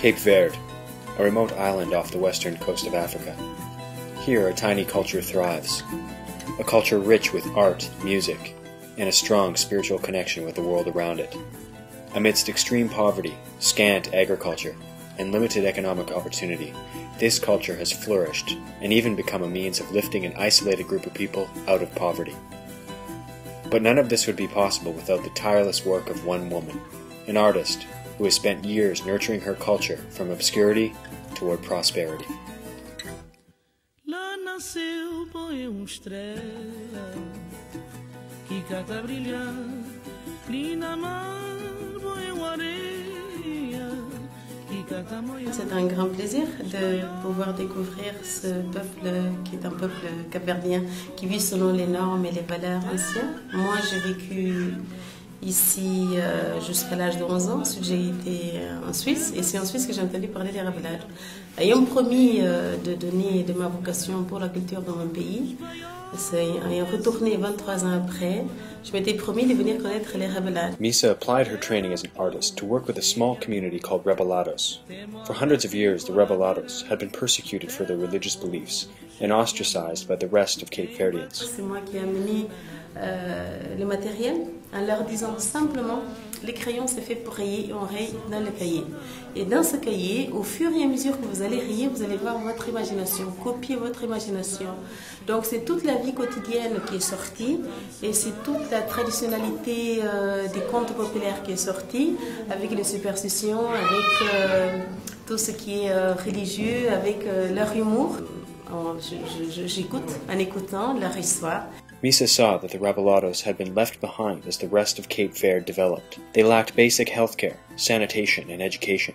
Cape Verde, a remote island off the western coast of Africa. Here a tiny culture thrives, a culture rich with art, music, and a strong spiritual connection with the world around it. Amidst extreme poverty, scant agriculture, and limited economic opportunity, this culture has flourished and even become a means of lifting an isolated group of people out of poverty. But none of this would be possible without the tireless work of one woman, an artist who has spent years nurturing her culture from obscurity toward prosperity. Lá nasceu uma estrela que cata brilhar, linda mar, areia que cata moia. C'est un grand plaisir de pouvoir découvrir ce peuple qui est un peuple capverdien qui vit selon les normes et les valeurs anciennes. Moi, j'ai vécu ici jusqu'à l'âge de 11 ans. Ensuite, j'ai été en Suisse et c'est en Suisse que j'ai entendu parler des Ravellades. Ayant promis de donner de ma vocation pour la culture dans mon pays, ayant retourné 23 ans après, je m'étais promis de venir connaître les Ravellades. Misa applied her training as an artist to work with a small community called Revelados. For hundreds of years, the Revelados had been persecuted for their religious beliefs and ostracized by the rest of Cape Verdeans. C'est moi qui ai amené le matériel en leur disant simplement les crayons c'est fait pour rayer et on raye dans le cahier. Et dans ce cahier, au fur et à mesure que vous allez rayer, vous allez voir votre imagination, copier votre imagination. Donc c'est toute la vie quotidienne qui est sortie et c'est toute la traditionnalité des contes populaires qui est sortie avec les superstitions, avec tout ce qui est religieux, avec leur humour. J'écoute en écoutant leur histoire. Misa saw that the Revelados had been left behind as the rest of Cape Verde developed. They lacked basic healthcare, sanitation, and education.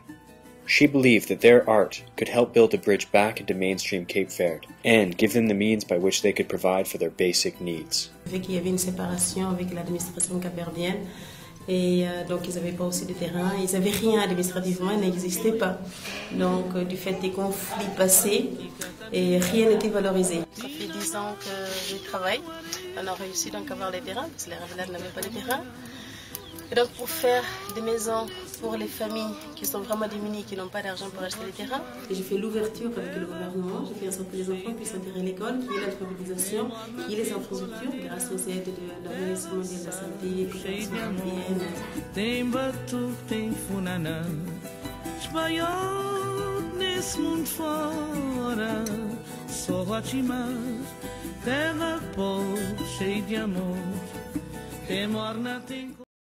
She believed that their art could help build a bridge back into mainstream Cape Verde and give them the means by which they could provide for their basic needs. Vu qu'il y avait une séparation avec l'administration capverdienne, et donc ils n'avaient pas aussi de terrain, ils n'avaient rien administrativement, ils n'existaient pas. Donc du fait des conflits passés, et rien n'était valorisé. Ça fait 10 ans que je travaille, on a réussi donc à avoir les terrains, parce que les Ravellades n'avaient pas de terrain. Et donc pour faire des maisons pour les familles qui sont vraiment démunies, qui n'ont pas d'argent pour acheter les terrains. Et j'ai fait l'ouverture avec le gouvernement, j'ai fait en sorte que les enfants puissent intégrer l'école, qu'il y ait l'alphabétisation, qu'il y ait les infrastructures grâce aux aides de l'Organisation mondiale de la santé et coopération européenne. Tem batuque, tem funaná, espalhou nesse mundo fora, só Guatimar, terra pobre, cheia de amor, tem morna, tem